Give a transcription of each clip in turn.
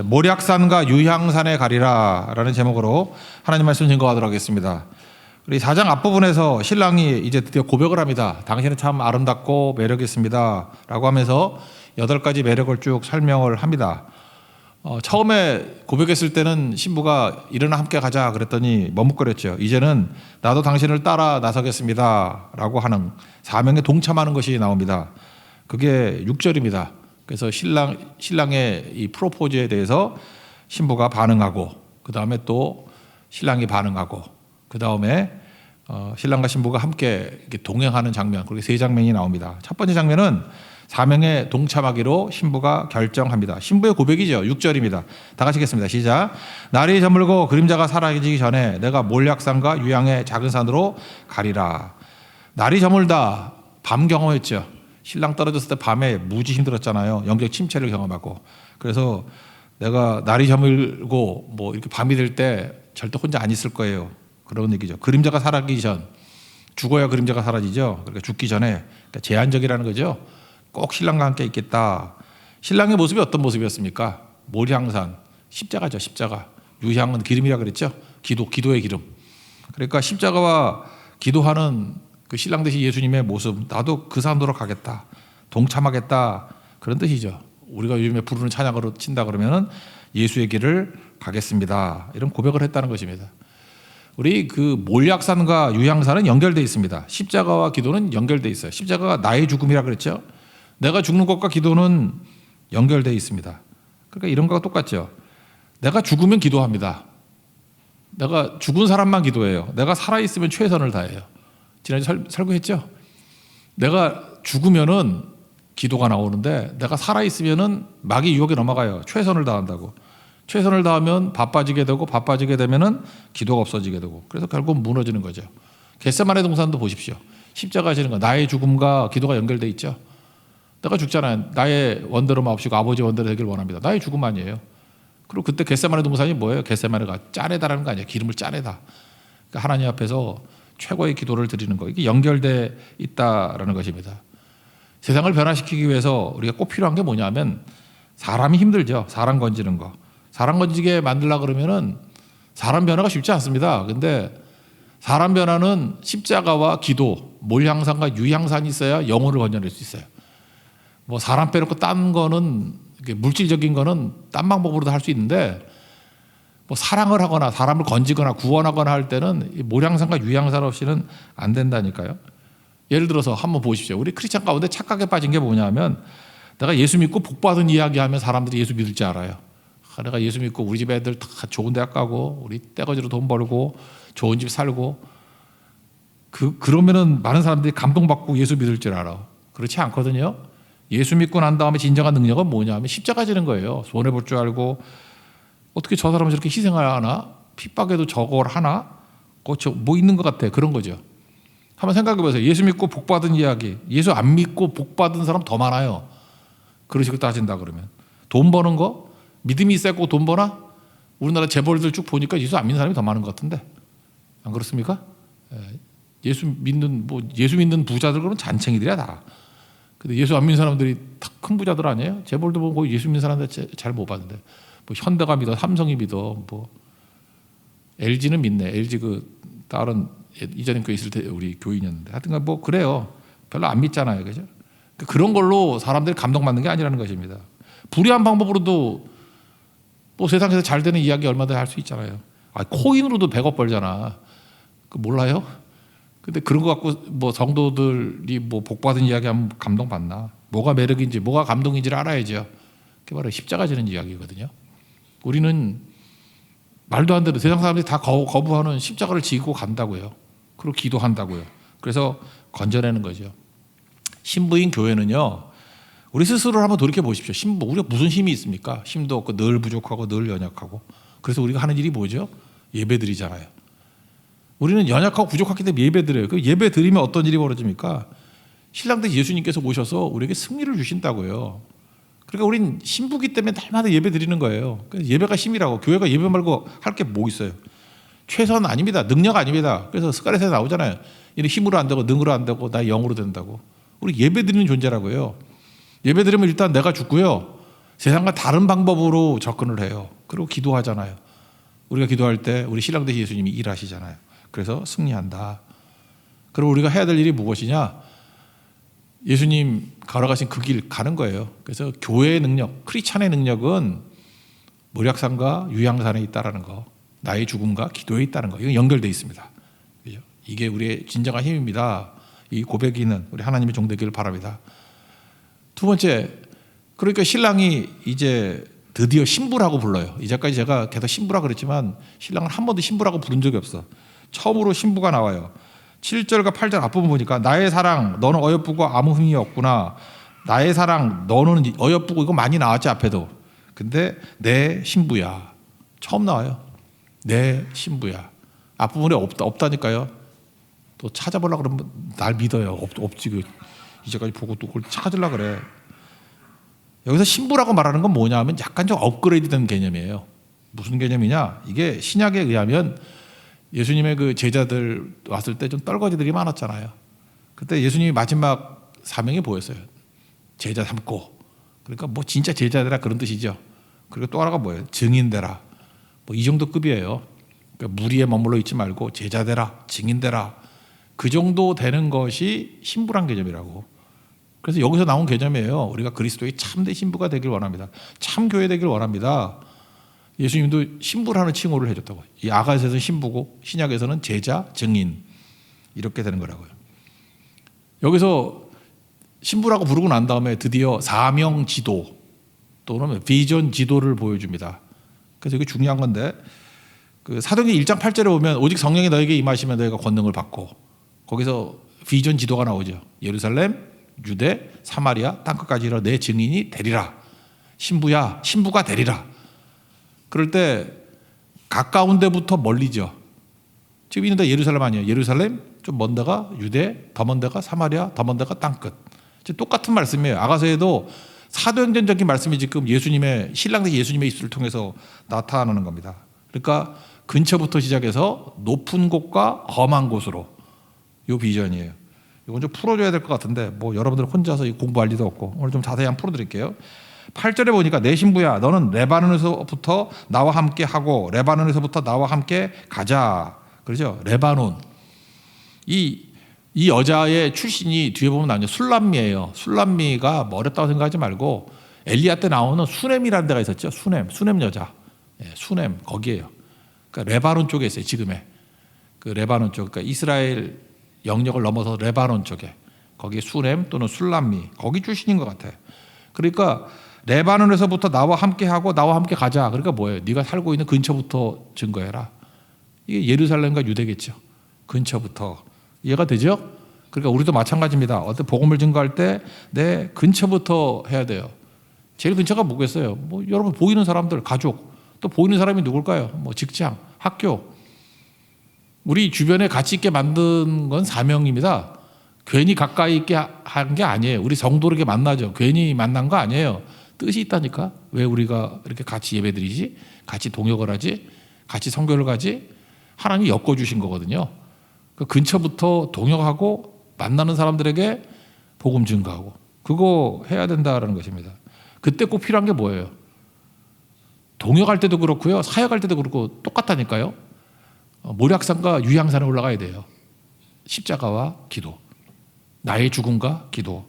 모략산과 유향산에 가리라 라는 제목으로 하나님 말씀 증거하도록 하겠습니다. 우리 4장 앞부분에서 신랑이 이제 드디어 고백을 합니다. 당신은 참 아름답고 매력 있습니다 라고 하면서 8가지 매력을 쭉 설명을 합니다. 처음에 고백했을 때는 신부가 일어나 함께 가자 그랬더니 머뭇거렸죠. 이제는 나도 당신을 따라 나서겠습니다 라고 하는 사명에 동참하는 것이 나옵니다. 그게 6절입니다. 그래서 신랑의 이 프로포즈에 대해서 신부가 반응하고, 그 다음에 또 신랑이 반응하고, 그 다음에 신랑과 신부가 함께 동행하는 장면, 그렇게 3장면이 나옵니다. 첫 번째 장면은 사명에 동참하기로 신부가 결정합니다. 신부의 고백이죠. 6절입니다. 다 같이 읽겠습니다. 시작. 날이 저물고 그림자가 사라지기 전에 내가 몰약산과 유향의 작은 산으로 가리라. 날이 저물다. 밤 경험했죠. 신랑 떨어졌을 때 밤에 무지 힘들었잖아요. 영적 침체를 경험하고. 그래서 내가 날이 저물고 뭐 이렇게 밤이 될 때 절대 혼자 안 있을 거예요. 그런 얘기죠. 그림자가 사라지기 전. 죽어야 그림자가 사라지죠. 그러니까 죽기 전에, 그러니까 제한적이라는 거죠. 꼭 신랑과 함께 있겠다. 신랑의 모습이 어떤 모습이었습니까? 모량산, 십자가죠. 십자가. 유향은 기름이라 그랬죠. 기도의 기름. 그러니까 십자가와 기도하는 그 신랑 되신 예수님의 모습, 나도 그 산으로 가겠다, 동참하겠다, 그런 뜻이죠. 우리가 요즘에 부르는 찬양으로 친다 그러면은 예수의 길을 가겠습니다, 이런 고백을 했다는 것입니다. 우리 그 몰약산과 유향산은 연결되어 있습니다. 십자가와 기도는 연결되어 있어요. 십자가가 나의 죽음이라 그랬죠. 내가 죽는 것과 기도는 연결되어 있습니다. 그러니까 이런 거가 똑같죠. 내가 죽으면 기도합니다. 내가 죽은 사람만 기도해요. 내가 살아있으면 최선을 다해요. 지난주에 설교했죠. 내가 죽으면은 기도가 나오는데 내가 살아있으면은 마귀 유혹에 넘어가요. 최선을 다한다고. 최선을 다하면 바빠지게 되고, 바빠지게 되면은 기도가 없어지게 되고, 그래서 결국 무너지는 거죠. 겟세마네 동산도 보십시오. 십자가 하시는 거, 나의 죽음과 기도가 연결돼 있죠. 내가 죽잖아요. 나의 원대로 마옵시고 아버지의 원대로 되길 원합니다. 나의 죽음 아니에요. 그리고 그때 겟세마네 동산이 뭐예요? 겟세마네가 짜내다라는 거 아니에요. 기름을 짜내다. 그러니까 하나님 앞에서 최고의 기도를 드리는 거, 이게 연결돼 있다라는 것입니다. 세상을 변화시키기 위해서 우리가 꼭 필요한 게 뭐냐면, 사람이 힘들죠. 사람 건지는 거. 사람 건지게 만들려고 그러면은 사람 변화가 쉽지 않습니다. 근데 사람 변화는 십자가와 기도, 몰향산과 유향산이 있어야 영혼을 건져낼 수 있어요. 뭐 사람 빼놓고 딴 거는, 물질적인 거는 딴 방법으로도 할 수 있는데, 뭐 사랑을 하거나 사람을 건지거나 구원하거나 할 때는 몰향산과 유향산 없이는 안 된다니까요. 예를 들어서 한번 보십시오. 우리 크리스찬 가운데 착각에 빠진 게 뭐냐면, 내가 예수 믿고 복 받은 이야기하면 사람들이 예수 믿을 줄 알아요. 내가 예수 믿고 우리 집 애들 다 좋은 대학 가고, 우리 떼거지로 돈 벌고, 좋은 집 살고, 그러면은 많은 사람들이 감동받고 예수 믿을 줄 알아. 그렇지 않거든요. 예수 믿고 난 다음에 진정한 능력은 뭐냐면 십자가 지는 거예요. 손해볼 줄 알고, 어떻게 저 사람은 저렇게 희생을 하나? 핍박에도 저걸 하나? 뭐 있는 것 같아. 그런 거죠. 한번 생각해 보세요. 예수 믿고 복 받은 이야기. 예수 안 믿고 복 받은 사람 더 많아요. 그런 식으로 따진다 그러면. 돈 버는 거? 믿음이 세고 돈 버나? 우리나라 재벌들 쭉 보니까 예수 안 믿는 사람이 더 많은 것 같은데. 안 그렇습니까? 예수 믿는 부자들 그러면 잔챙이들이야 다. 근데 예수 안 믿는 사람들이 다 큰 부자들 아니에요? 재벌도 보고 예수 믿는 사람들 잘 못 봤는데. 뭐 현대가 믿어, 삼성이 믿어, 뭐 LG는 믿네. LG 그 다른 이전에 교회 있을 때 우리 교인이었는데, 하여튼 뭐 그래요. 별로 안 믿잖아요, 그죠? 그런 걸로 사람들이 감동받는 게 아니라는 것입니다. 불의한 방법으로도 뭐 세상에서 잘 되는 이야기 얼마든지 할 수 있잖아요. 코인으로도 100억 벌잖아. 그 몰라요? 근데 그런 거 갖고 뭐 성도들이 뭐 복 받은 이야기하면 감동받나? 뭐가 매력인지, 뭐가 감동인지를 알아야죠. 그게 바로 십자가 지는 이야기거든요. 우리는 말도 안 되는, 세상 사람들이 다 거부하는 십자가를 지고 간다고요. 그리고 기도한다고요. 그래서 건져내는 거죠. 신부인 교회는요, 우리 스스로를 한번 돌이켜 보십시오. 신부, 우리가 무슨 힘이 있습니까? 힘도 없고 늘 부족하고 늘 연약하고. 그래서 우리가 하는 일이 뭐죠? 예배드리잖아요. 우리는 연약하고 부족하기 때문에 예배드려요. 그 예배 드리면 어떤 일이 벌어집니까? 신랑 때 예수님께서 오셔서 우리에게 승리를 주신다고요. 그러니까 우린 신부기 때문에 날마다 예배 드리는 거예요. 예배가 힘이라고. 교회가 예배 말고 할 게 뭐 있어요? 최선 아닙니다. 능력 아닙니다. 그래서 스가랴서에 나오잖아요. 이는 힘으로 안 되고 능으로 안 되고 나의 영으로 된다고. 우리 예배 드리는 존재라고요. 예배 드리면 일단 내가 죽고요. 세상과 다른 방법으로 접근을 해요. 그리고 기도하잖아요. 우리가 기도할 때 우리 신랑 되신 예수님이 일하시잖아요. 그래서 승리한다. 그리고 우리가 해야 될 일이 무엇이냐? 예수님 걸어가신 그 길 가는 거예요. 그래서 교회의 능력, 크리스찬의 능력은 모략산과 유향산에 있다라는 거, 나의 죽음과 기도에 있다는 거, 이건 연결되어 있습니다. 그죠? 이게 우리의 진정한 힘입니다. 이 고백이 있는 우리 하나님의 종되기를 바랍니다. 두 번째, 그러니까 신랑이 이제 드디어 신부라고 불러요. 이제까지 제가 계속 신부라 그랬지만 신랑을 한 번도 신부라고 부른 적이 없어. 처음으로 신부가 나와요. 7절과 8절 앞부분 보니까 나의 사랑 너는 어여쁘고 아무 흠이 없구나. 나의 사랑 너는 어여쁘고, 이거 많이 나왔지 앞에도. 근데 내 신부야. 처음 나와요. 내 신부야. 앞부분에 없다니까요. 또 찾아보려고 그러면 날 믿어요. 없지. 이제까지 보고 또 그걸 찾으려고 그래. 여기서 신부라고 말하는 건 뭐냐 하면 약간 좀 업그레이드된 개념이에요. 무슨 개념이냐? 이게 신약에 의하면 예수님의 그 제자들 왔을 때 좀 떨거지들이 많았잖아요. 그때 예수님이 마지막 사명이 보였어요. 제자 삼고. 그러니까 뭐 진짜 제자되라 그런 뜻이죠. 그리고 또 하나가 뭐예요? 증인되라. 뭐 이 정도 급이에요. 그러니까 무리에 머물러 있지 말고 제자되라, 증인되라. 그 정도 되는 것이 신부란 개념이라고. 그래서 여기서 나온 개념이에요. 우리가 그리스도의 참된 신부가 되길 원합니다. 참 교회 되길 원합니다. 예수님도 신부라는 칭호를 해줬다고. 이 아가서에서는 신부고 신약에서는 제자, 증인 이렇게 되는 거라고요. 여기서 신부라고 부르고 난 다음에 드디어 사명 지도 또는 비전 지도를 보여줍니다. 그래서 이게 중요한 건데 그 사도행전 1장 8절에 보면 오직 성령이 너에게 임하시면 너희가 권능을 받고, 거기서 비전 지도가 나오죠. 예루살렘, 유대, 사마리아 땅끝까지 이르러 내 증인이 되리라. 신부야, 신부가 되리라. 그럴 때 가까운 데부터 멀리죠. 지금 있는 데 예루살렘 아니에요. 예루살렘, 좀 먼 데가 유대, 더 먼 데가 사마리아, 더 먼 데가 땅끝. 똑같은 말씀이에요. 아가서에도 사도행전적인 말씀이 지금 예수님의 신랑 되신 예수님의 입술을 통해서 나타나는 겁니다. 그러니까 근처부터 시작해서 높은 곳과 험한 곳으로, 이 비전이에요. 이건 좀 풀어줘야 될 것 같은데 뭐 여러분들 혼자서 공부할 리도 없고 오늘 좀 자세히 한번 풀어드릴게요. 8절에 보니까 내 신부야 너는 레바논에서부터 나와 함께 하고 레바논에서부터 나와 함께 가자. 그렇죠? 레바논. 이 여자의 출신이 뒤에 보면 나오죠. 술람미예요. 술람미가 뭐 어렵다고 생각하지 말고 엘리야 때 나오는 수넴이라는 데가 있었죠. 수넴 여자. 수넴 거기에요. 그러니까 레바논 쪽에 있어요. 지금의 그 레바논 쪽. 그러니까 이스라엘 영역을 넘어서 레바논 쪽에 거기 수넴 또는 술람미 거기 출신인 것 같아요. 그러니까 레바논에서부터 나와 함께 하고 나와 함께 가자. 그러니까 뭐예요? 네가 살고 있는 근처부터 증거해라. 이게 예루살렘과 유대겠죠. 근처부터. 이해가 되죠? 그러니까 우리도 마찬가지입니다. 어떤 복음을 증거할 때 내 근처부터 해야 돼요. 제일 근처가 뭐겠어요? 뭐 여러분 보이는 사람들, 가족, 또 보이는 사람이 누굴까요? 뭐 직장, 학교. 우리 주변에 가치 있게 만든 건 사명입니다. 괜히 가까이 있게 한 게 아니에요. 우리 성도를 이렇게 만나죠. 괜히 만난 거 아니에요. 뜻이 있다니까. 왜 우리가 이렇게 같이 예배드리지? 같이 동역을 하지? 같이 선교를 가지? 하나님이 엮어주신 거거든요. 그 근처부터 동역하고 만나는 사람들에게 복음 증거하고 그거 해야 된다는 것입니다. 그때 꼭 필요한 게 뭐예요? 동역할 때도 그렇고요. 사역할 때도 그렇고 똑같다니까요. 모략산과 유향산에 올라가야 돼요. 십자가와 기도. 나의 죽음과 기도.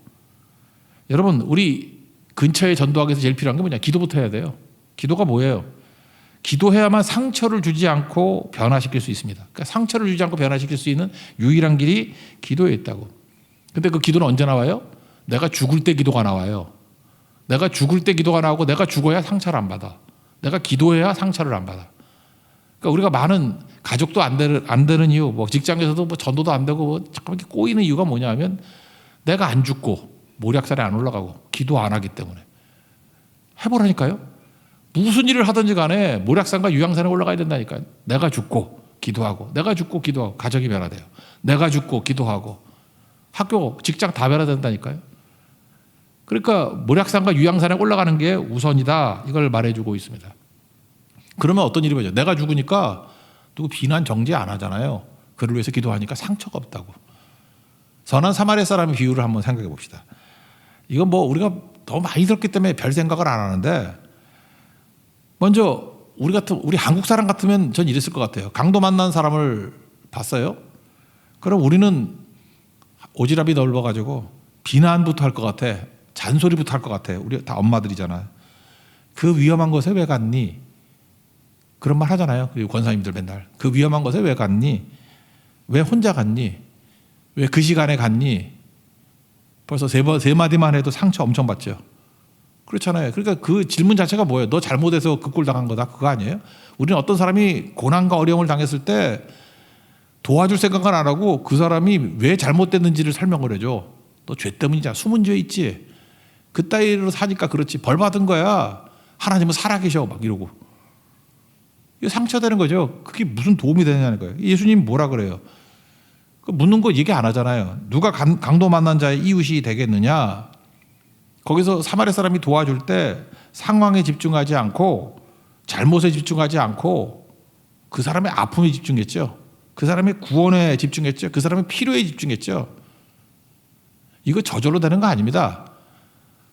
여러분 우리 근처에 전도하기 위해서 제일 필요한 게 뭐냐? 기도부터 해야 돼요. 기도가 뭐예요? 기도해야만 상처를 주지 않고 변화시킬 수 있습니다. 그러니까 상처를 주지 않고 변화시킬 수 있는 유일한 길이 기도에 있다고. 근데 그 기도는 언제 나와요? 내가 죽을 때 기도가 나와요. 내가 죽을 때 기도가 나오고 내가 죽어야 상처를 안 받아. 내가 기도해야 상처를 안 받아. 그러니까 우리가 많은 가족도 안 되는 이유, 뭐 직장에서도 뭐 전도도 안 되고 뭐 잠깐 이렇게 꼬이는 이유가 뭐냐 하면 내가 안 죽고 모략산에 안 올라가고 기도 안 하기 때문에. 해보라니까요. 무슨 일을 하든지 간에 모략산과 유향산에 올라가야 된다니까요. 내가 죽고 기도하고 내가 죽고 기도하고 가정이 변화돼요. 내가 죽고 기도하고 학교, 직장 다 변화된다니까요. 그러니까 모략산과 유향산에 올라가는 게 우선이다. 이걸 말해주고 있습니다. 그러면 어떤 일이 벌어져요? 내가 죽으니까 누구 비난 정죄 안 하잖아요. 그를 위해서 기도하니까 상처가 없다고. 선한 사마리아 사람의 비유를 한번 생각해 봅시다. 이건 뭐 우리가 너무 많이 들었기 때문에 별 생각을 안 하는데, 먼저 우리 한국 사람 같으면 전 이랬을 것 같아요. 강도 만난 사람을 봤어요? 그럼 우리는 오지랖이 넓어가지고 비난부터 할 것 같아. 잔소리부터 할 것 같아. 우리 다 엄마들이잖아. 그 위험한 곳에 왜 갔니? 그런 말 하잖아요. 그리고 권사님들 맨날. 그 위험한 곳에 왜 갔니? 왜 혼자 갔니? 왜 그 시간에 갔니? 벌써 세 마디만 해도 상처 엄청 받죠. 그렇잖아요. 그러니까 그 질문 자체가 뭐예요? 너 잘못해서 그 꼴 당한 거다. 그거 아니에요? 우리는 어떤 사람이 고난과 어려움을 당했을 때 도와줄 생각은 안 하고 그 사람이 왜 잘못됐는지를 설명을 해줘. 너 죄 때문이잖아. 숨은 죄 있지. 그 따위로 사니까 그렇지. 벌 받은 거야. 하나님은 살아계셔. 막 이러고. 이거 상처되는 거죠. 그게 무슨 도움이 되냐는 거예요. 예수님 뭐라 그래요? 묻는 거 얘기 안 하잖아요. 누가 강도 만난 자의 이웃이 되겠느냐? 거기서 사마리아 사람이 도와줄 때 상황에 집중하지 않고 잘못에 집중하지 않고 그 사람의 아픔에 집중했죠. 그 사람의 구원에 집중했죠. 그 사람의 필요에 집중했죠. 이거 저절로 되는 거 아닙니다.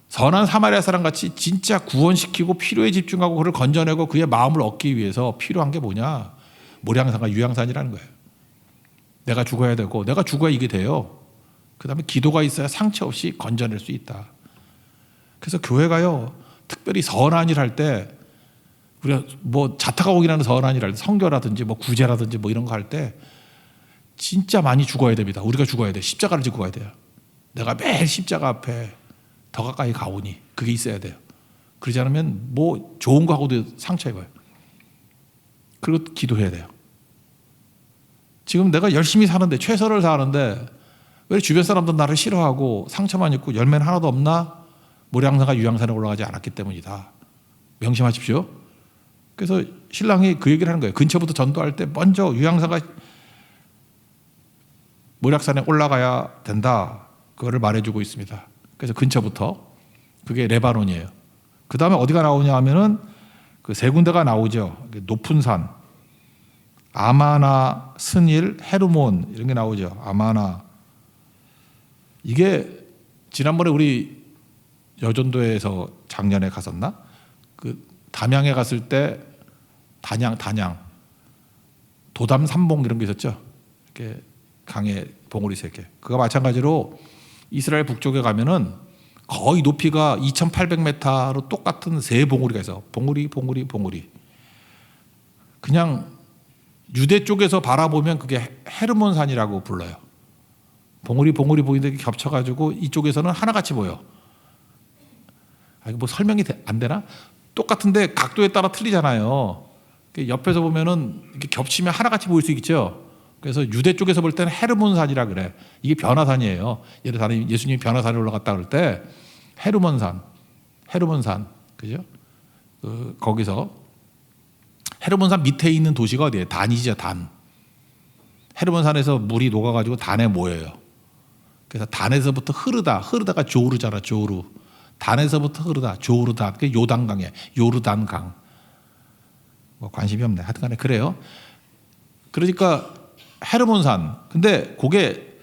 선한 사마리아 사람 같이 진짜 구원시키고 필요에 집중하고 그를 건져내고 그의 마음을 얻기 위해서 필요한 게 뭐냐? 모량산과 유향산이라는 거예요. 내가 죽어야 되고 내가 죽어야 이게 돼요. 그 다음에 기도가 있어야 상처 없이 건져낼 수 있다. 그래서 교회가요, 특별히 선한 일 할 때, 우리가 뭐 자타가 오기라는 선한 일 할 때, 성교라든지 뭐 구제라든지 뭐 이런 거 할 때 진짜 많이 죽어야 됩니다. 우리가 죽어야 돼. 십자가를 지고 가야 돼요. 내가 매일 십자가 앞에 더 가까이 가오니 그게 있어야 돼요. 그러지 않으면 뭐 좋은 거 하고도 상처 입어요. 그리고 기도해야 돼요. 지금 내가 열심히 사는데, 최선을 다하는데 왜 주변 사람들 나를 싫어하고 상처만 입고 열매는 하나도 없나? 모량산과 유향산에 올라가지 않았기 때문이다. 명심하십시오. 그래서 신랑이 그 얘기를 하는 거예요. 근처부터 전도할 때 먼저 유향산과 모략산에 올라가야 된다. 그거를 말해주고 있습니다. 그래서 근처부터. 그게 레바논이에요. 그 다음에 어디가 나오냐 하면은 그 세 군데가 나오죠. 높은 산. 아마나, 스닐, 헤르몬 이런 게 나오죠. 아마나. 이게 지난번에 우리 여전도에서 작년에 갔었나? 그 담양에 갔을 때 단양 도담 삼봉 이런 게 있었죠. 이렇게 강에 봉우리 세 개. 그거 마찬가지로 이스라엘 북쪽에 가면은 거의 높이가 2,800m로 똑같은 세 봉우리가 있어. 봉우리. 그냥 유대 쪽에서 바라보면 그게 헤르몬 산이라고 불러요. 봉우리 보이는데 겹쳐가지고 이쪽에서는 하나같이 보여. 뭐 설명이 안 되나? 똑같은데 각도에 따라 틀리잖아요. 옆에서 보면은 이렇게 겹치면 하나같이 보일 수 있죠. 그래서 유대 쪽에서 볼 때는 헤르몬산이라 그래. 이게 변화산이에요. 예를 들어 예수님이 변화산에 올라갔다 그럴 때 헤르몬산, 그죠? 거기서 헤르몬산 밑에 있는 도시가 어디예요? 단이죠, 단. 헤르몬산에서 물이 녹아가지고 단에 모여요. 그래서 단에서부터 흐르다가 조르잖아, 조르. 단에서부터 흐르다, 조르다. 그게 요단강이에요. 요르단강. 뭐 관심이 없네. 하여튼간에 그래요. 그러니까 헤르몬산. 근데 그게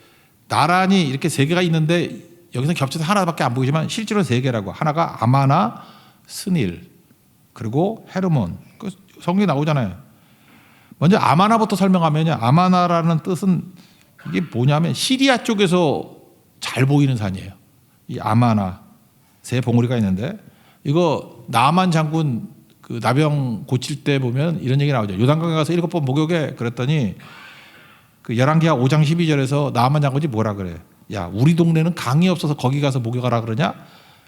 나란히 이렇게 세 개가 있는데 여기서 겹쳐서 하나밖에 안 보이지만 실제로 세 개라고. 하나가 아마나, 스닐, 그리고 헤르몬. 그 성경에 나오잖아요. 먼저 아마나부터 설명하면요. 아마나라는 뜻은 이게 뭐냐면 시리아 쪽에서 잘 보이는 산이에요. 이 아마나. 세 봉우리가 있는데 이거 나만 장군 그 나병 고칠 때 보면 이런 얘기 나오죠. 요단강에 가서 7번 목욕해. 그랬더니 그 열왕기하 5장 12절에서 나만 장군이 뭐라 그래? 야, 우리 동네는 강이 없어서 거기 가서 목욕하라 그러냐?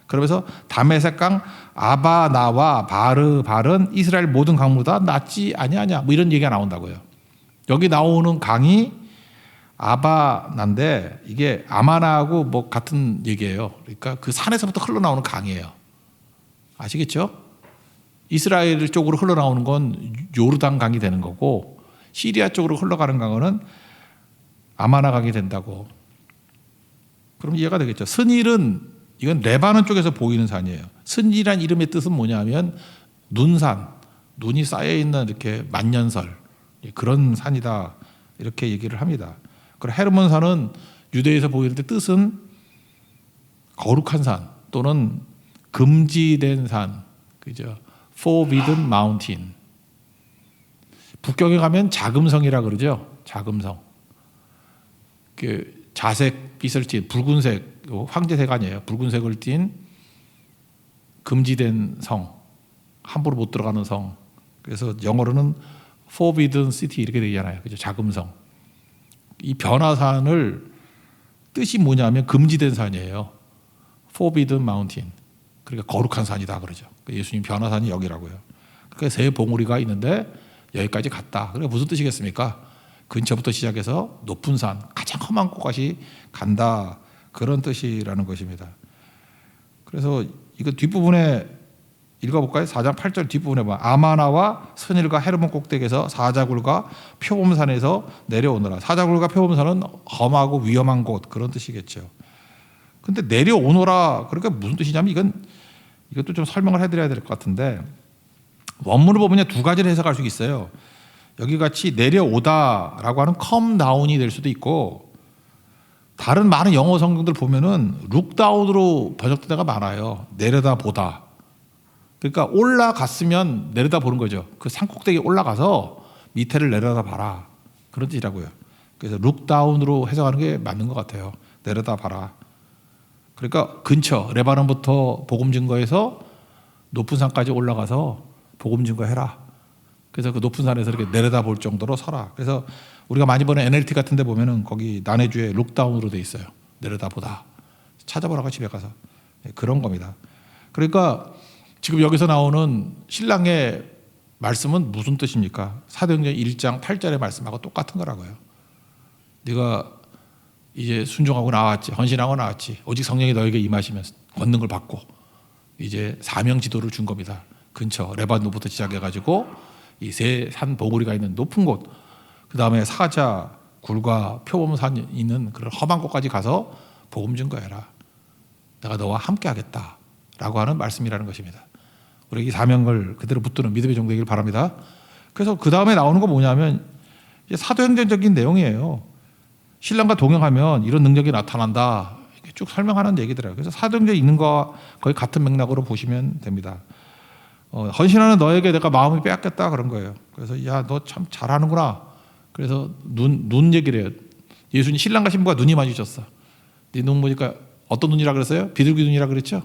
그러면서 다메섹강 아바나와 발은 이스라엘 모든 강보다 낫지 아니하냐? 뭐 이런 얘기가 나온다고요. 여기 나오는 강이 아바나인데 이게 아마나하고 뭐 같은 얘기예요. 그러니까 그 산에서부터 흘러나오는 강이에요. 아시겠죠? 이스라엘 쪽으로 흘러나오는 건 요르단 강이 되는 거고 시리아 쪽으로 흘러가는 강은 아마나 강이 된다고. 그럼 이해가 되겠죠? 스닐은 이건 레바논 쪽에서 보이는 산이에요. 스닐이란 이름의 뜻은 뭐냐면 눈산, 눈이 쌓여 있는 이렇게 만년설 그런 산이다 이렇게 얘기를 합니다. 그리고 헤르몬산은 유대에서 보이는데 뜻은 거룩한 산 또는 금지된 산, 그죠? Forbidden Mountain. 북경에 가면 자금성이라 그러죠. 자금성. 그 자색 빛을 띤 붉은색, 황제색 아니에요. 붉은색을 띤 금지된 성, 함부로 못 들어가는 성. 그래서 영어로는 Forbidden City 이렇게 되잖아요. 그죠? 자금성. 이 변화산을 뜻이 뭐냐면 금지된 산이에요. Forbidden Mountain. 그러니까 거룩한 산이다 그러죠. 예수님 변화산이 여기라고요. 그러니까 세 봉우리가 있는데 여기까지 갔다. 그게 무슨 뜻이겠습니까? 근처부터 시작해서 높은 산, 가장 험한 곳까지 간다. 그런 뜻이라는 것입니다. 그래서 이거 뒷부분에 읽어볼까요? 4장 8절 뒷부분에 봐. 아마나와 스닐과 헤르몬 꼭대기에서 사자굴과 표범산에서 내려오느라. 사자굴과 표범산은 험하고 위험한 곳 그런 뜻이겠죠. 근데 내려오너라 그러니까 무슨 뜻이냐면 이것도 좀 설명을 해드려야 될 것 같은데 원문을 보면 두 가지를 해석할 수 있어요. 여기 같이 내려오다라고 하는 come down이 될 수도 있고 다른 많은 영어 성경들 보면은 look down으로 번역된 데가 많아요. 내려다 보다. 그러니까 올라갔으면 내려다 보는 거죠. 그 산꼭대기에 올라가서 밑에를 내려다 봐라. 그런 뜻이라고요. 그래서 look down으로 해석하는 게 맞는 것 같아요. 내려다 봐라. 그러니까 근처 레바논부터 복음 증거해서 높은 산까지 올라가서 복음 증거해라. 그래서 그 높은 산에서 이렇게 내려다 볼 정도로 서라. 그래서 우리가 많이 보는 NLT 같은 데 보면은 거기 난해주에 룩다운으로 돼 있어요. 내려다 보다. 찾아보라고 집에 가서. 그런 겁니다. 그러니까 지금 여기서 나오는 신랑의 말씀은 무슨 뜻입니까? 사도행전 1장 8절의 말씀하고 똑같은 거라고요. 네가 이제 순종하고 나왔지, 헌신하고 나왔지. 오직 성령이 너에게 임하시면 권능을 받고 이제 사명 지도를 준 겁니다. 근처 레바논부터 시작해가지고 이 세 산 봉우리가 있는 높은 곳, 그 다음에 사자 굴과 표범산이 있는 그런 험한 곳까지 가서 복음 증거해라. 내가 너와 함께하겠다라고 하는 말씀이라는 것입니다. 우리 이 사명을 그대로 붙드는 믿음의 종되길 바랍니다. 그래서 그 다음에 나오는 거 뭐냐면 이제 사도행전적인 내용이에요. 신랑과 동행하면 이런 능력이 나타난다. 이렇게 쭉 설명하는 얘기더라고요. 그래서 사도행전에 있는 거와 거의 같은 맥락으로 보시면 됩니다. 헌신하는 너에게 내가 마음을 빼앗겼다 그런 거예요. 그래서 야, 너 참 잘하는구나. 그래서 눈 얘기를 해요. 예수님 신랑과 신부가 눈이 마주쳤어. 네 눈 보니까 어떤 눈이라 그랬어요? 비둘기 눈이라 그랬죠?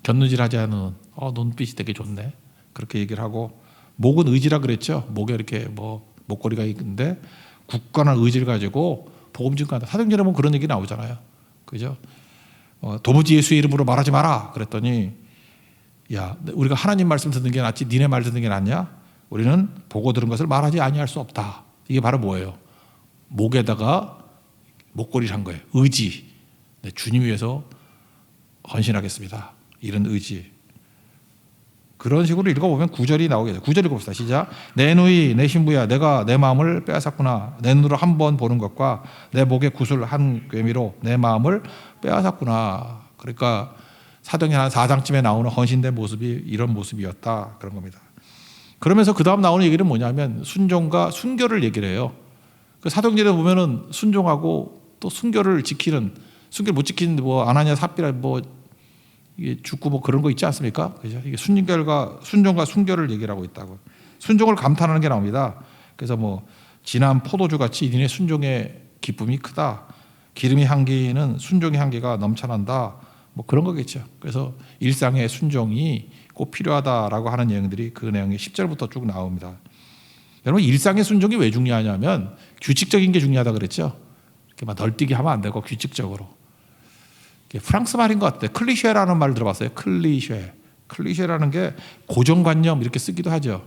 곁눈질하지 않은 눈. 눈빛이 되게 좋네. 그렇게 얘기를 하고 목은 의지라 그랬죠? 목에 이렇게 목걸이가 있는데 굳건한 의지를 가지고 복음 증거한다. 사도행전에 보면 그런 얘기 나오잖아요. 그죠? 도무지 예수의 이름으로 말하지 마라. 그랬더니 야, 우리가 하나님 말씀 듣는 게 낫지 니네 말 듣는 게 낫냐? 우리는 보고 들은 것을 말하지 아니할 수 없다. 이게 바로 뭐예요? 목에다가 목걸이를 한 거예요. 의지. 네, 주님 위해서 헌신하겠습니다. 이런 의지. 그런 식으로 읽어보면 9절이 나오겠죠. 9절 읽어봅시다. 시작. 내 누이 내 신부야 내가 내 마음을 빼앗았구나. 내 눈으로 한 번 보는 것과 내 목에 구슬 한 꿰미로 내 마음을 빼앗았구나. 그러니까 사도행전 한 4장쯤에 나오는 헌신된 모습이 이런 모습이었다. 그런 겁니다. 그러면서 그 다음 나오는 얘기는 뭐냐면 순종과 순결을 얘기를 해요. 그 사도행전에 보면은 순종하고 또 순결을 지키는, 순결 못 지키는 아나니아 삽비라 이게 죽고 그런 거 있지 않습니까? 그죠? 이게 순종과 순결을 얘기를 하고 있다고. 순종을 감탄하는 게 나옵니다. 그래서 진한 포도주 같이 니네 순종의 기쁨이 크다. 기름의 향기는 순종의 향기가 넘쳐난다. 그런 거겠죠. 그래서 일상의 순종이 꼭 필요하다라고 하는 내용들이 그 내용이 10절부터 쭉 나옵니다. 여러분 일상의 순종이 왜 중요하냐면 규칙적인 게 중요하다 그랬죠. 이렇게 막 널뛰기 하면 안 되고 규칙적으로. 프랑스 말인 것 같아요. 클리셰라는 말 들어봤어요? 클리셰. 클리셰라는 게 고정관념 이렇게 쓰기도 하죠.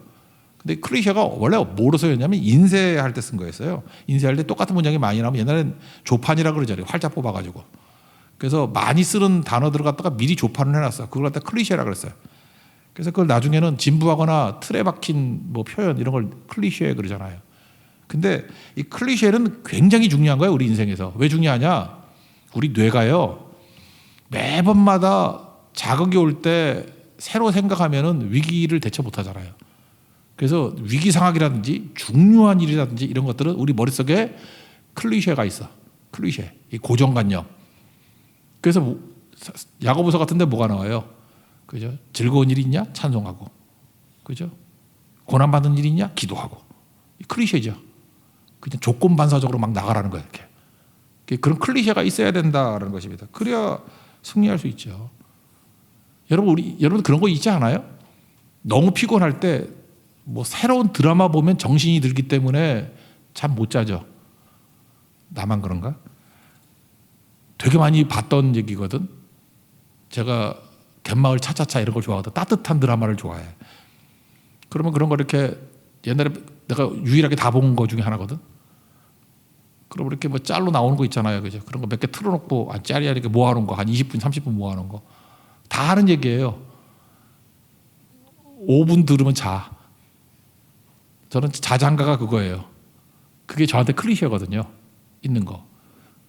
근데 클리셰가 원래 뭐로 쓰였냐면 인쇄할 때 쓴 거였어요. 인쇄할 때 똑같은 문장이 많이 나오면 옛날엔 조판이라고 그러잖아요. 활자 뽑아가지고. 그래서 많이 쓰는 단어들을 갖다가 미리 조판을 해놨어요. 그걸 갖다 클리셰라고 그랬어요. 그래서 그걸 나중에는 진부하거나 틀에 박힌 표현 이런 걸 클리셰 그러잖아요. 근데 이 클리셰는 굉장히 중요한 거예요. 우리 인생에서. 왜 중요하냐? 우리 뇌가요. 매번마다 자극이 올 때 새로 생각하면은 위기를 대처 못 하잖아요. 그래서 위기 상황이라든지 중요한 일이라든지 이런 것들은 우리 머릿속에 클리셰가 있어. 클리셰. 이 고정관념. 그래서 야고보서 같은 데 뭐가 나와요? 그죠? 즐거운 일이 있냐? 찬송하고. 그죠? 고난받는 일이 있냐? 기도하고. 클리셰죠. 그냥 조건 반사적으로 막 나가라는 거예요. 이렇게. 그런 클리셰가 있어야 된다는 것입니다. 그래야 승리할 수 있죠. 여러분 그런 거 있지 않아요? 너무 피곤할 때 뭐 새로운 드라마 보면 정신이 들기 때문에 잠 못 자죠. 나만 그런가? 되게 많이 봤던 얘기거든. 제가 갯마을 차차차 이런 걸 좋아하거든. 따뜻한 드라마를 좋아해. 그러면 그런 거 이렇게 옛날에 내가 유일하게 다 본 거 중에 하나거든. 그럼 이렇게 뭐 짤로 나오는 거 있잖아요. 그죠? 그런 거 몇 개 틀어놓고 짤이야 이렇게 모아놓은 거 한 20분, 30분 모아놓은 거 다 하는 얘기예요. 5분 들으면 자. 저는 자장가가 그거예요. 그게 저한테 클리셰거든요. 있는 거.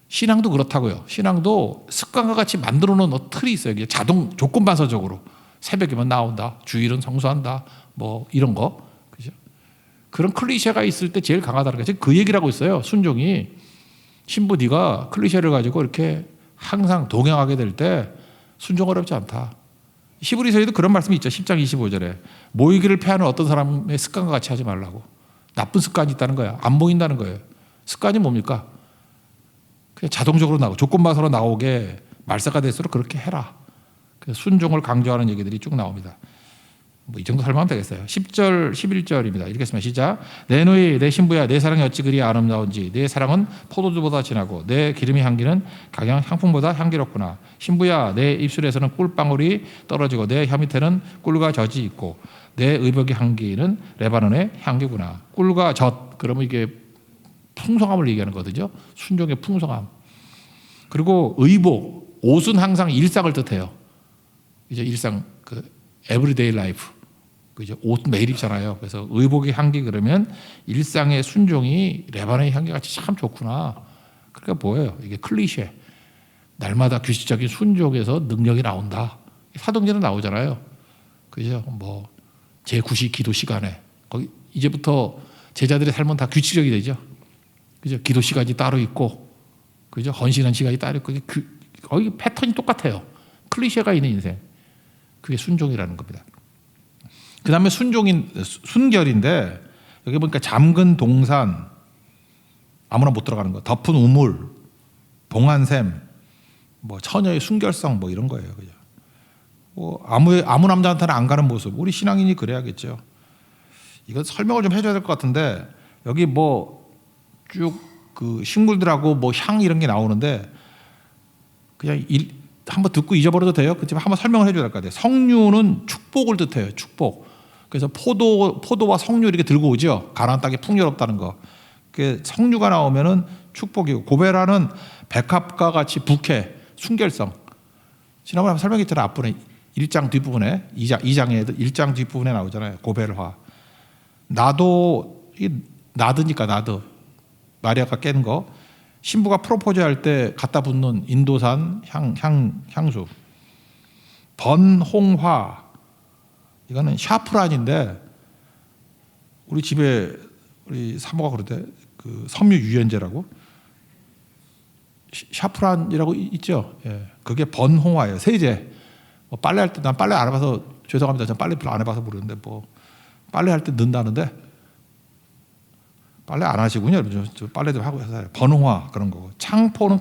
신앙도 그렇다고요. 신앙도 습관과 같이 만들어 놓은 틀이 있어요. 이게 자동 조건 반사적으로 새벽에만 나온다. 주일은 성수한다. 뭐 이런 거. 그죠? 그런 클리셰가 있을 때 제일 강하다는 거죠. 그 얘기를 하고 있어요. 순종이 신부 네가 클리셰를 가지고 이렇게 항상 동행하게 될 때 순종 어렵지 않다. 히브리서에도 그런 말씀이 있죠. 10장 25절에 모이기를 패하는 어떤 사람의 습관과 같이 하지 말라고. 나쁜 습관이 있다는 거야. 안 모인다는 거예요. 습관이 뭡니까? 그냥 자동적으로 나오고 조건반사로 나오게 말세가 될수록 그렇게 해라. 그래서 순종을 강조하는 얘기들이 쭉 나옵니다. 뭐 이 정도 설명하면 되겠어요. 10절, 11절입니다. 읽겠습니다. 시작. 내 누이, 내 신부야, 내 사랑이 어찌 그리 아름다운지. 내 사랑은 포도주보다 진하고 내 기름의 향기는 각양 향품보다 향기롭구나. 신부야, 내 입술에서는 꿀방울이 떨어지고 내 혀 밑에는 꿀과 젖이 있고 내 의복의 향기는 레바논의 향기구나. 꿀과 젖, 그러면 이게 풍성함을 얘기하는 거거든요. 순종의 풍성함. 그리고 의복, 옷은 항상 일상을 뜻해요. 이제 일상, 에브리데이 라이프. 그죠? 옷 매일 입잖아요. 그래서 의복의 향기 그러면 일상의 순종이 레바논의 향기 같이 참 좋구나. 그러니까 뭐예요? 이게 클리셰. 날마다 규칙적인 순종에서 능력이 나온다. 사도행전에 나오잖아요. 그죠? 뭐 제9시 기도 시간에 거기 이제부터 제자들의 삶은 다 규칙적이 되죠. 그죠? 기도 시간이 따로 있고, 그죠? 헌신한 시간이 따로 있고, 거기 패턴이 똑같아요. 클리셰가 있는 인생. 그게 순종이라는 겁니다. 그 다음에 순결인데, 여기 보니까 잠근 동산, 아무나 못 들어가는 거, 덮은 우물, 봉한샘, 뭐 처녀의 순결성, 뭐 이런 거예요. 그죠? 뭐 아무 남자한테는 안 가는 모습, 우리 신앙인이 그래야겠죠. 이건 설명을 좀 해줘야 될 것 같은데, 여기 뭐 쭉 그 식물들하고 뭐 향 이런 게 나오는데, 그냥 한번 듣고 잊어버려도 돼요. 그렇지만 한번 설명을 해줘야 될 것 같아요. 성류는 축복을 뜻해요. 축복. 그래서 포도와 석류 이렇게 들고 오죠. 가나안 땅이 풍요롭다는 거. 그 석류가 나오면은 축복이고, 고베라는 백합과 같이 부캐, 순결성. 지난번에 한번 설명했잖아요. 앞부분에 1장 뒷부분에 2장에 1장 뒷부분에 나오잖아요. 고벨화. 나도 나드니까 나드. 마리아가 깬 거. 신부가 프로포즈 할 때 갖다 붓는 인도산 향수. 번홍화. 이거는 샤프란인데, 우리 집에 우리 사모가 그러대. 그 섬유 유연제라고. 샤프란이라고 있죠. 예. 그게 번홍화예요. 세제. 뭐 빨래할 때, 난 빨래 안 해봐서 죄송합니다. 전 빨래 별로 안 해봐서 모르는데, 뭐 빨래할 때 넣는다는데, 빨래 안 하시군요. 저 빨래 좀 하고 해서. 번홍화 그런 거고. 창포는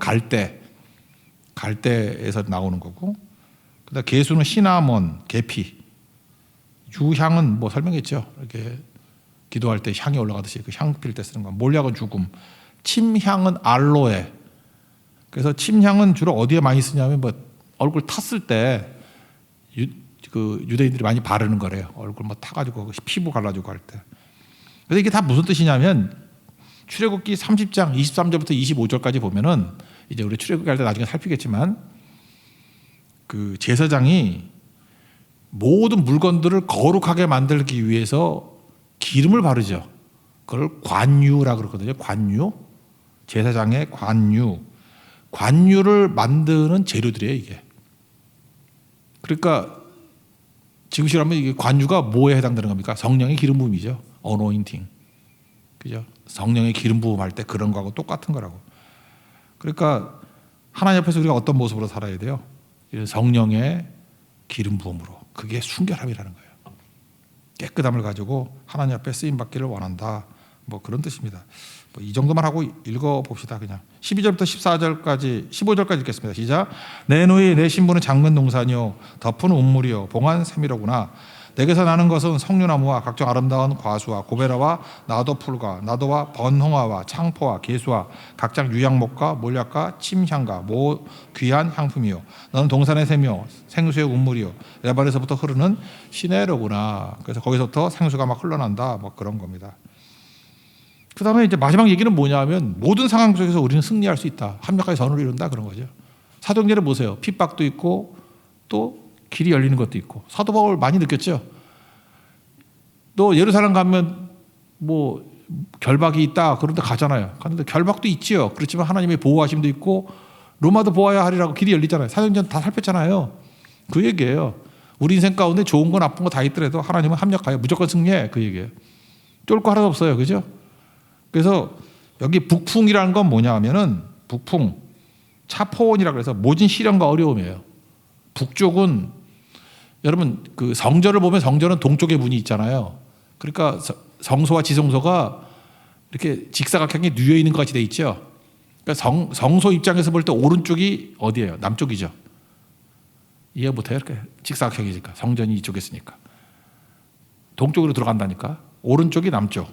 갈대에서 나오는 거고. 그다음 개수는 시나몬, 계피. 유향은 뭐 설명했죠. 이렇게 기도할 때 향이 올라가듯이 그 향 필 때 쓰는 거. 몰약은 죽음. 침향은 알로에. 그래서 침향은 주로 어디에 많이 쓰냐면 뭐 얼굴 탔을 때 그 유대인들이 많이 바르는 거래요. 얼굴 뭐 타가지고 피부 갈라지고 할 때. 그래서 이게 다 무슨 뜻이냐면, 출애굽기 30장 23절부터 25절까지 보면은, 이제 우리 출애굽기 할 때 나중에 살피겠지만, 그 제사장이 모든 물건들을 거룩하게 만들기 위해서 기름을 바르죠. 그걸 관유라 그러거든요. 관유. 제사장의 관유. 관유를 만드는 재료들이에요, 이게. 그러니까 지금식으로 하면 이게 관유가 뭐에 해당되는 겁니까? 성령의 기름 부음이죠. 어노인팅. 그죠? 성령의 기름 부음할 때 그런 거하고 똑같은 거라고. 그러니까 하나님 앞에서 우리가 어떤 모습으로 살아야 돼요? 이런 성령의 기름 부음으로. 그게 순결함이라는 거예요. 깨끗함을 가지고 하나님 앞에 쓰임 받기를 원한다. 뭐 그런 뜻입니다. 이 정도만 하고 읽어봅시다. 그냥 12절부터 14절까지 15절까지 읽겠습니다. 시작. 내 노이 내 신부는 작은 동산이요 덮은 운물이요 봉한 샘이로구나. 내게서 나는 것은 석류나무와 각종 아름다운 과수와 고베라와 나도풀과 나도와 번홍화와 창포와 개수와 각종 유향목과 몰약과 침향과 모 귀한 향품이요 너는 동산의 샘이요 생수의 운물이요 레바에서부터 흐르는 시내로구나. 그래서 거기서부터 생수가 막 흘러난다. 뭐 그런 겁니다. 그 다음에 이제 마지막 얘기는 뭐냐면 모든 상황 속에서 우리는 승리할 수 있다. 합력하여 선을 이룬다. 그런 거죠. 사도행전을 보세요. 핍박도 있고 또 길이 열리는 것도 있고. 사도 바울 많이 느꼈죠. 또 예루살렘 가면 뭐 결박이 있다. 그런데 가잖아요. 그런데 결박도 있지요. 그렇지만 하나님의 보호하심도 있고 로마도 보아야 하리라고 길이 열리잖아요. 사도행전 다 살폈잖아요. 그 얘기예요. 우리 인생 가운데 좋은 거 나쁜 거 다 있더라도 하나님은 합력하여 무조건 승리해. 그 얘기예요. 쫄 거 하나도 없어요. 그죠? 그래서 여기 북풍이라는 건 뭐냐 하면은 북풍, 차포원이라고 해서 모진 시련과 어려움이에요. 북쪽은 여러분 그 성전을 보면 성전은 동쪽에 문이 있잖아요. 그러니까 성소와 지성소가 이렇게 직사각형이 뉘어 있는 것 같이 돼 있죠. 그러니까 성소 입장에서 볼 때 오른쪽이 어디예요? 남쪽이죠. 이해 못해요? 이렇게 직사각형이니까 성전이 이쪽에 있으니까 동쪽으로 들어간다니까. 오른쪽이 남쪽.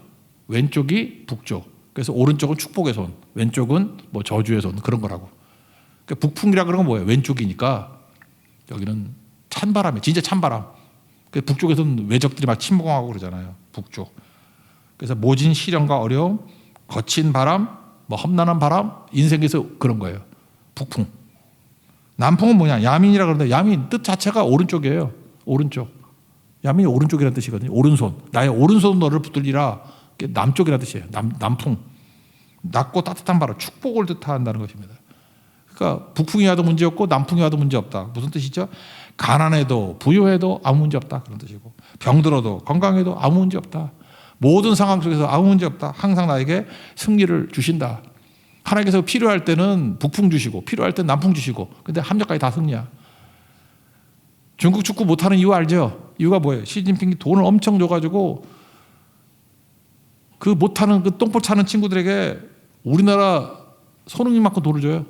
왼쪽이 북쪽. 그래서 오른쪽은 축복의 손, 왼쪽은 뭐 저주의 손 그런 거라고. 그러니까 북풍이라 그런 건 뭐예요? 왼쪽이니까 여기는 찬바람이에요. 진짜 찬바람. 그래서 북쪽에서는 외적들이 막 침공하고 그러잖아요. 북쪽. 그래서 모진 시련과 어려움, 거친 바람, 뭐 험난한 바람, 인생에서 그런 거예요. 북풍. 남풍은 뭐냐? 야민이라 그러는데 야민 뜻 자체가 오른쪽이에요. 오른쪽. 야민이 오른쪽이라는 뜻이거든요. 오른손. 나의 오른손 너를 붙들리라. 남쪽이라는 뜻이에요. 남풍. 낮고 따뜻한 바람, 축복을 뜻한다는 것입니다. 그러니까 북풍이 와도 문제 없고 남풍이 와도 문제 없다. 무슨 뜻이죠? 가난해도 부유해도 아무 문제 없다. 그런 뜻이고 병들어도 건강해도 아무 문제 없다. 모든 상황 속에서 아무 문제 없다. 항상 나에게 승리를 주신다. 하나님께서 필요할 때는 북풍 주시고 필요할 때는 남풍 주시고 근데 합력까지 다 승리야. 중국 축구 못하는 이유 알죠? 이유가 뭐예요? 시진핑이 돈을 엄청 줘가지고 그 못하는 그 똥볼 차는 친구들에게 우리나라 손흥민만큼 돈을 줘요.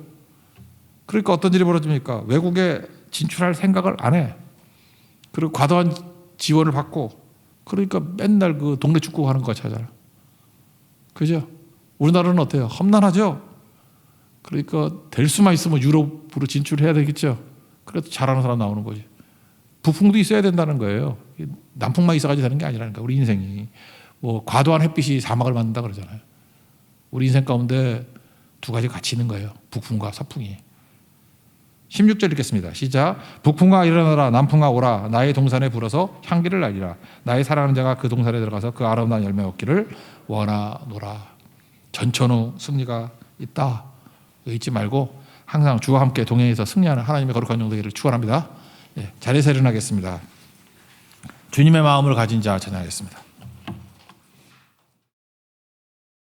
그러니까 어떤 일이 벌어집니까? 외국에 진출할 생각을 안 해. 그리고 과도한 지원을 받고 그러니까 맨날 그 동네 축구 하는 거 찾아라. 그죠? 우리나라는 어때요? 험난하죠? 그러니까 될 수만 있으면 유럽으로 진출해야 되겠죠? 그래도 잘하는 사람 나오는 거지. 북풍도 있어야 된다는 거예요. 남풍만 있어가지고 되는 게 아니라는 거예요. 우리 인생이. 뭐 과도한 햇빛이 사막을 만든다 그러잖아요. 우리 인생 가운데 두 가지 같이 있는 거예요. 북풍과 서풍이. 16절 읽겠습니다. 시작. 북풍아 일어나라 남풍아 오라 나의 동산에 불어서 향기를 날리라 나의 사랑하는 자가 그 동산에 들어가서 그 아름다운 열매 얻기를 원하노라. 전천후 승리가 있다. 잊지 말고 항상 주와 함께 동행해서 승리하는 하나님의 거룩한 종 되기를 축원합니다. 자리에서 일어나겠습니다. 주님의 마음을 가진 자 찬양하겠습니다.